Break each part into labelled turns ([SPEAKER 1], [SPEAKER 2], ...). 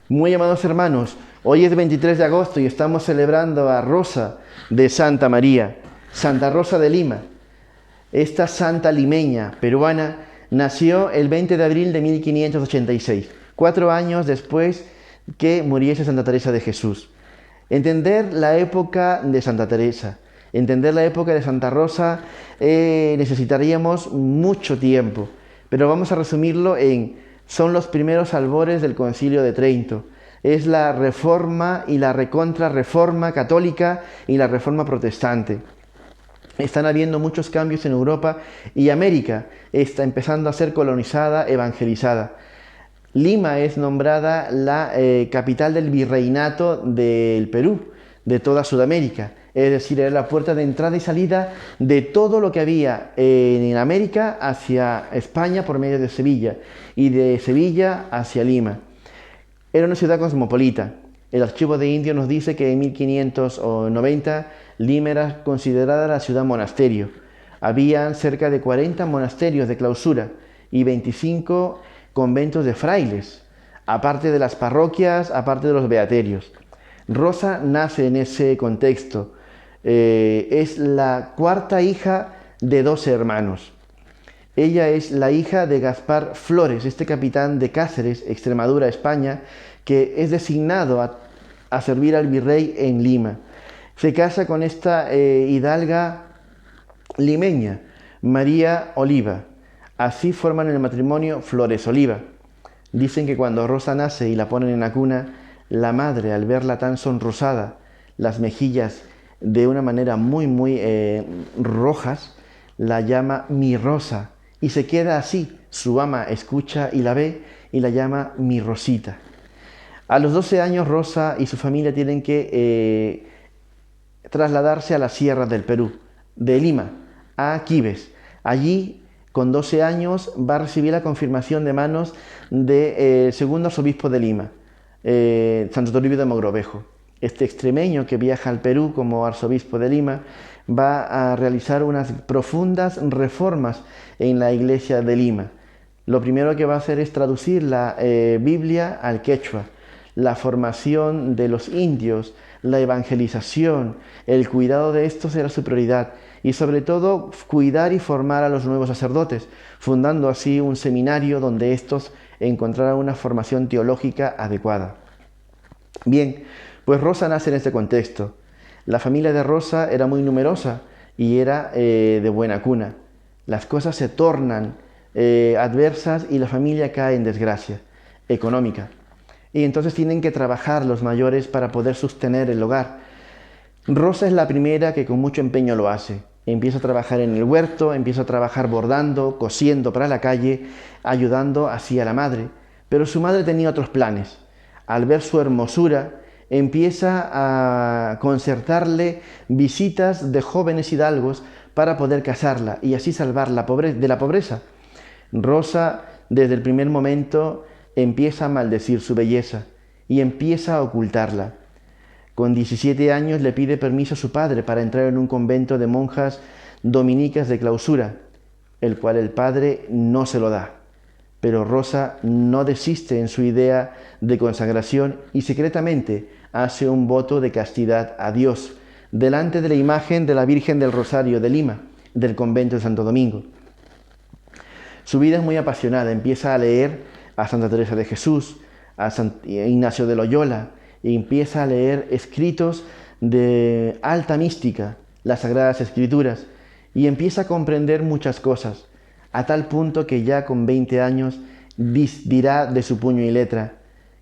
[SPEAKER 1] Muy amados hermanos, hoy es 23 de agosto y estamos celebrando a Rosa de Santa María, Santa Rosa de Lima. Esta santa limeña peruana nació el 20 de abril de 1586, 4 años después que muriese Santa Teresa de Jesús. Entender la época de Santa Teresa, entender la época de Santa Rosa, necesitaríamos mucho tiempo, pero vamos a resumirlo son los primeros albores del Concilio de Trento. Es la reforma y la recontra-reforma católica y la reforma protestante. Están habiendo muchos cambios en Europa y América está empezando a ser colonizada, evangelizada. Lima es nombrada la capital del virreinato del Perú, de toda Sudamérica. Es decir, era la puerta de entrada y salida de todo lo que había en América hacia España por medio de Sevilla y de Sevilla hacia Lima. Era una ciudad cosmopolita. El archivo de Indios nos dice que en 1590 Lima era considerada la ciudad monasterio. Habían cerca de 40 monasterios de clausura y 25 conventos de frailes, aparte de las parroquias, aparte de los beaterios. Rosa nace en ese contexto. Es la cuarta hija de 12 hermanos. Ella es la hija de Gaspar Flores, este capitán de Cáceres, Extremadura, España, que es designado a servir al virrey en Lima. Se casa con esta hidalga limeña, María Oliva. Así forman el matrimonio Flores Oliva. Dicen que cuando Rosa nace y la ponen en la cuna, la madre, al verla tan sonrosada, las mejillas de una manera muy rojas, la llama mi Rosa y se queda así. Su ama escucha y la ve y la llama mi Rosita. A los 12 años Rosa y su familia tienen que trasladarse a la sierra del Perú, de Lima a Quibes. Allí, con 12 años, va a recibir la confirmación de manos del segundo arzobispo de Lima, Santo Toribio de Mogrovejo. Este extremeño que viaja al Perú como arzobispo de Lima va a realizar unas profundas reformas en la iglesia de Lima. Lo primero que va a hacer es traducir la Biblia al quechua, la formación de los indios, la evangelización, el cuidado de estos era su prioridad y sobre todo cuidar y formar a los nuevos sacerdotes, fundando así un seminario donde estos encontraran una formación teológica adecuada. Bien, pues Rosa nace en este contexto. La familia de Rosa era muy numerosa y era de buena cuna. Las cosas se tornan adversas y la familia cae en desgracia económica. Y entonces tienen que trabajar los mayores para poder sostener el hogar. Rosa es la primera que con mucho empeño lo hace. Empieza a trabajar en el huerto, empieza a trabajar bordando, cosiendo para la calle, ayudando así a la madre. Pero su madre tenía otros planes. Al ver su hermosura, empieza a concertarle visitas de jóvenes hidalgos para poder casarla y así salvarla de la pobreza. Rosa, desde el primer momento, empieza a maldecir su belleza y empieza a ocultarla. Con 17 años le pide permiso a su padre para entrar en un convento de monjas dominicas de clausura, el cual el padre no se lo da. Pero Rosa no desiste en su idea de consagración y secretamente hace un voto de castidad a Dios delante de la imagen de la Virgen del Rosario de Lima, del convento de Santo Domingo. Su vida es muy apasionada, empieza a leer a Santa Teresa de Jesús, a San Ignacio de Loyola, y empieza a leer escritos de alta mística, las Sagradas Escrituras, y empieza a comprender muchas cosas, a tal punto que ya con 20 años dirá de su puño y letra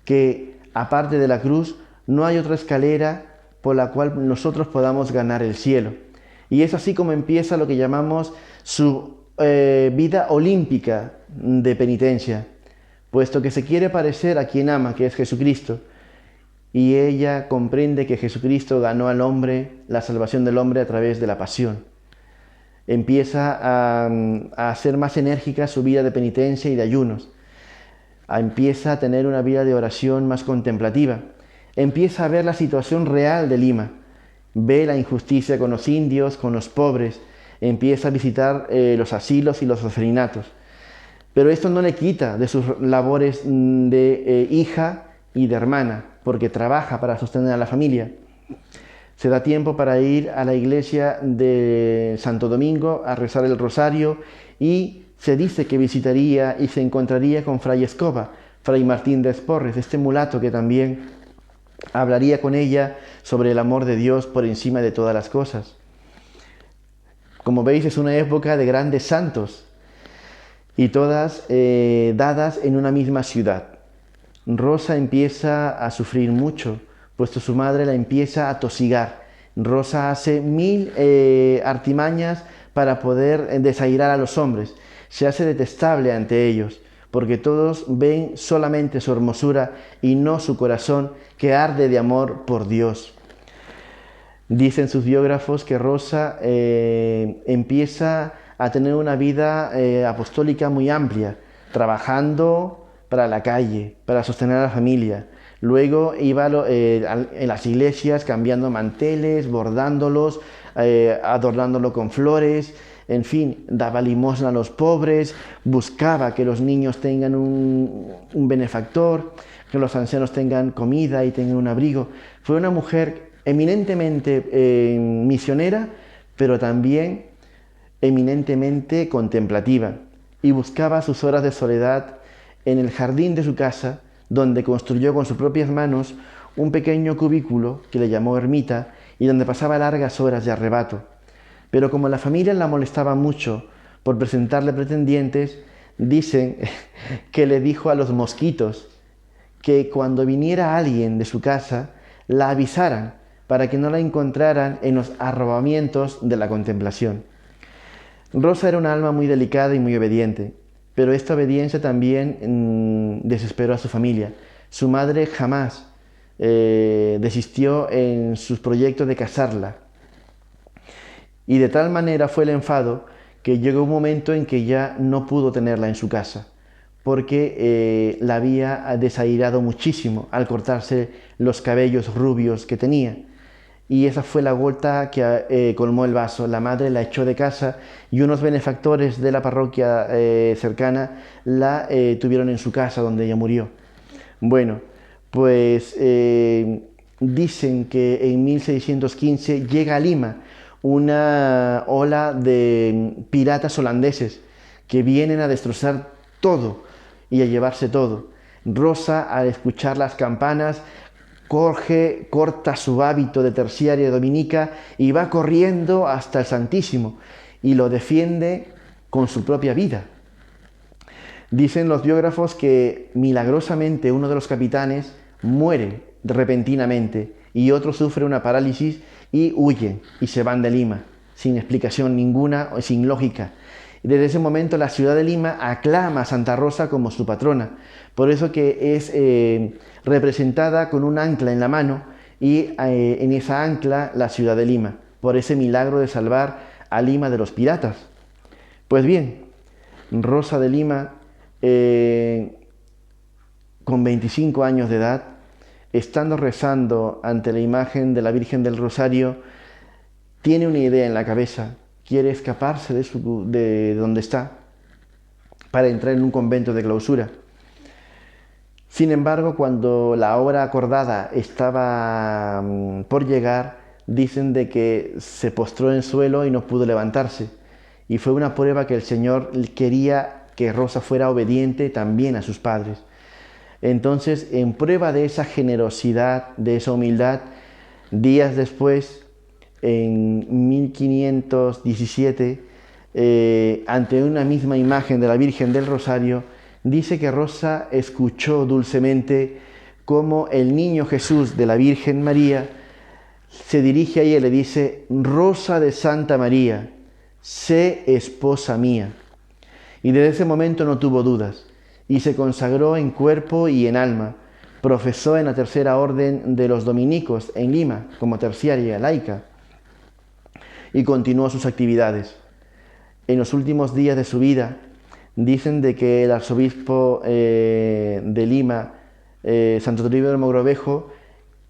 [SPEAKER 1] que, aparte de la cruz, no hay otra escalera por la cual nosotros podamos ganar el cielo. Y es así como empieza lo que llamamos su vida olímpica de penitencia, puesto que se quiere parecer a quien ama, que es Jesucristo. Y ella comprende que Jesucristo ganó al hombre, la salvación del hombre a través de la pasión. Empieza a hacer más enérgica su vida de penitencia y de ayunos. Empieza a tener una vida de oración más contemplativa. Empieza a ver la situación real de Lima. Ve la injusticia con los indios, con los pobres. Empieza a visitar los asilos y los orfelinatos. Pero esto no le quita de sus labores de hija y de hermana, porque trabaja para sostener a la familia. Se da tiempo para ir a la iglesia de Santo Domingo a rezar el rosario y se dice que visitaría y se encontraría con Fray Escoba, Fray Martín de Porres, este mulato que también hablaría con ella sobre el amor de Dios por encima de todas las cosas. Como veis, es una época de grandes santos y todas dadas en una misma ciudad. Rosa empieza a sufrir mucho, puesto su madre la empieza a tosigar. Rosa hace mil artimañas para poder desairar a los hombres. Se hace detestable ante ellos, porque todos ven solamente su hermosura y no su corazón que arde de amor por Dios. Dicen sus biógrafos que Rosa empieza a tener una vida apostólica muy amplia, trabajando para la calle, para sostener a la familia. Luego iba en las iglesias cambiando manteles, bordándolos, adornándolo con flores, en fin, daba limosna a los pobres, buscaba que los niños tengan un benefactor, que los ancianos tengan comida y tengan un abrigo. Fue una mujer eminentemente misionera, pero también eminentemente contemplativa, y buscaba sus horas de soledad en el jardín de su casa, donde construyó con sus propias manos un pequeño cubículo que le llamó ermita y donde pasaba largas horas de arrebato. Pero como la familia la molestaba mucho por presentarle pretendientes, dicen que le dijo a los mosquitos que cuando viniera alguien de su casa la avisaran para que no la encontraran en los arrobamientos de la contemplación. Rosa era una alma muy delicada y muy obediente, pero esta obediencia también desesperó a su familia. Su madre jamás desistió en sus proyectos de casarla. Y de tal manera fue el enfado que llegó un momento en que ya no pudo tenerla en su casa, porque la había desairado muchísimo al cortarse los cabellos rubios que tenía. Y esa fue la gota que colmó el vaso. La madre la echó de casa y unos benefactores de la parroquia cercana la tuvieron en su casa donde ella murió. Bueno, pues dicen que en 1615 llega a Lima una ola de piratas holandeses que vienen a destrozar todo y a llevarse todo. Rosa, al escuchar las campanas, corta su hábito de terciaria dominica y va corriendo hasta el Santísimo y lo defiende con su propia vida. Dicen los biógrafos que milagrosamente uno de los capitanes muere repentinamente y otro sufre una parálisis y huyen y se van de Lima sin explicación ninguna o sin lógica. Y desde ese momento la ciudad de Lima aclama a Santa Rosa como su patrona. Por eso que es representada con un ancla en la mano y en esa ancla la ciudad de Lima, por ese milagro de salvar a Lima de los piratas. Pues bien, Rosa de Lima, con 25 años de edad, estando rezando ante la imagen de la Virgen del Rosario, tiene una idea en la cabeza, quiere escaparse de donde está para entrar en un convento de clausura. Sin embargo, cuando la hora acordada estaba por llegar, dicen de que se postró en el suelo y no pudo levantarse. Y fue una prueba que el Señor quería que Rosa fuera obediente también a sus padres. Entonces, en prueba de esa generosidad, de esa humildad, días después, en 1517, ante una misma imagen de la Virgen del Rosario, dice que Rosa escuchó dulcemente cómo el niño Jesús de la Virgen María se dirige a ella y le dice: Rosa de Santa María, sé esposa mía. Y desde ese momento no tuvo dudas y se consagró en cuerpo y en alma. Profesó en la tercera orden de los dominicos en Lima como terciaria laica y continuó sus actividades. En los últimos días de su vida dicen de que el arzobispo de Lima, Santo Toribio del Mogrovejo,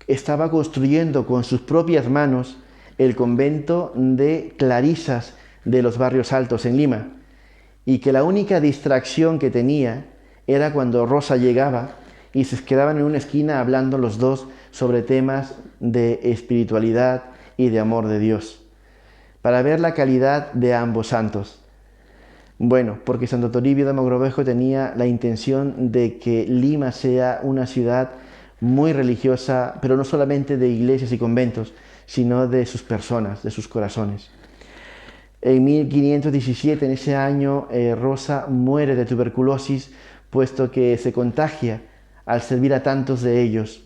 [SPEAKER 1] estaba construyendo con sus propias manos el convento de clarisas de los barrios altos en Lima, y que la única distracción que tenía era cuando Rosa llegaba y se quedaban en una esquina hablando los dos sobre temas de espiritualidad y de amor de Dios, para ver la calidad de ambos santos. Bueno, porque Santo Toribio de Mogrovejo tenía la intención de que Lima sea una ciudad muy religiosa, pero no solamente de iglesias y conventos, sino de sus personas, de sus corazones. En 1517, en ese año, Rosa muere de tuberculosis, puesto que se contagia al servir a tantos de ellos.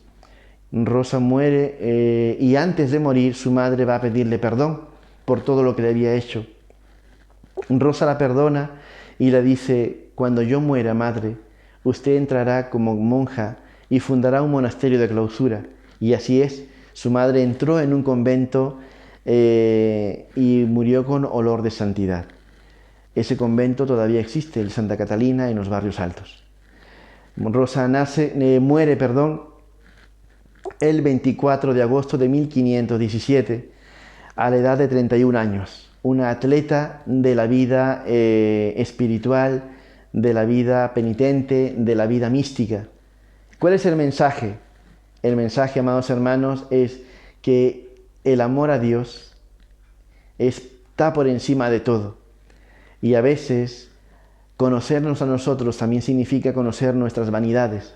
[SPEAKER 1] Rosa muere y antes de morir su madre va a pedirle perdón por todo lo que le había hecho. Rosa la perdona y le dice: cuando yo muera, madre, usted entrará como monja y fundará un monasterio de clausura. Y así es, su madre entró en un convento y murió con olor de santidad. Ese convento todavía existe, el Santa Catalina, en los Barrios Altos. Rosa muere el 24 de agosto de 1517, a la edad de 31 años. Una atleta de la vida espiritual, de la vida penitente, de la vida mística. ¿Cuál es el mensaje? El mensaje, amados hermanos, es que el amor a Dios está por encima de todo. Y a veces conocernos a nosotros también significa conocer nuestras vanidades.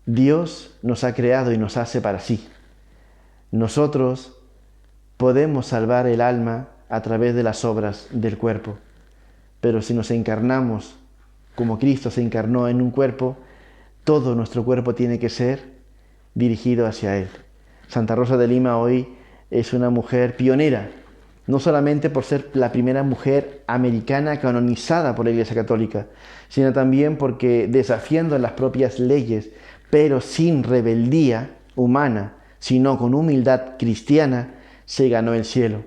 [SPEAKER 1] Dios nos ha creado y nos hace para sí. Nosotros podemos salvar el alma a través de las obras del cuerpo, pero si nos encarnamos como Cristo se encarnó en un cuerpo, todo nuestro cuerpo tiene que ser dirigido hacia Él. Santa Rosa de Lima hoy es una mujer pionera, no solamente por ser la primera mujer americana canonizada por la Iglesia Católica, sino también porque, desafiando las propias leyes, pero sin rebeldía humana, sino con humildad cristiana, se ganó el cielo.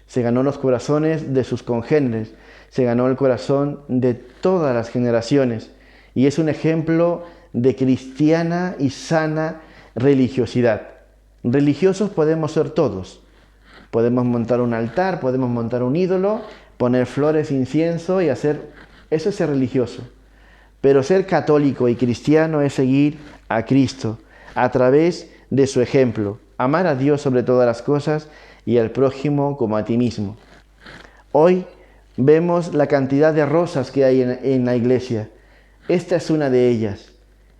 [SPEAKER 1] Se ganó los corazones de sus congéneres, se ganó el corazón de todas las generaciones, y es un ejemplo de cristiana y sana religiosidad. Religiosos podemos ser todos. Podemos montar un altar, podemos montar un ídolo, poner flores, incienso y hacer... Eso es ser religioso. Pero ser católico y cristiano es seguir a Cristo a través de su ejemplo. Amar a Dios sobre todas las cosas y al prójimo como a ti mismo. Hoy vemos la cantidad de rosas que hay en la iglesia. Esta es una de ellas.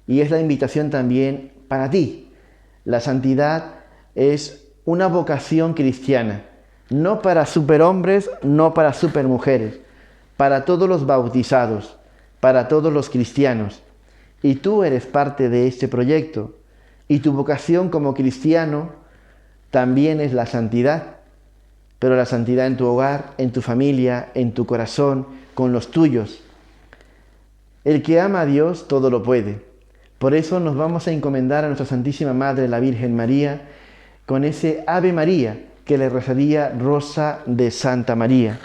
[SPEAKER 1] Y es la invitación también para ti. La santidad es una vocación cristiana, no para superhombres, no para supermujeres, para todos los bautizados, para todos los cristianos. Y tú eres parte de este proyecto. Y tu vocación como cristiano también es la santidad, pero la santidad en tu hogar, en tu familia, en tu corazón, con los tuyos. El que ama a Dios todo lo puede. Por eso nos vamos a encomendar a nuestra Santísima Madre, la Virgen María, con ese Ave María que le rezaría Rosa de Santa María.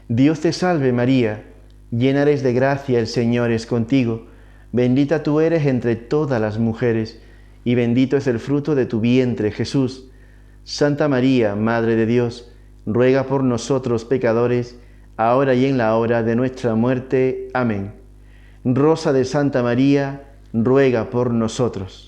[SPEAKER 1] Dios te salve María, llena eres de gracia, el Señor es contigo. Bendita tú eres entre todas las mujeres, y bendito es el fruto de tu vientre, Jesús. Santa María, Madre de Dios, ruega por nosotros pecadores, ahora y en la hora de nuestra muerte. Amén. Rosa de Santa María, ruega por nosotros.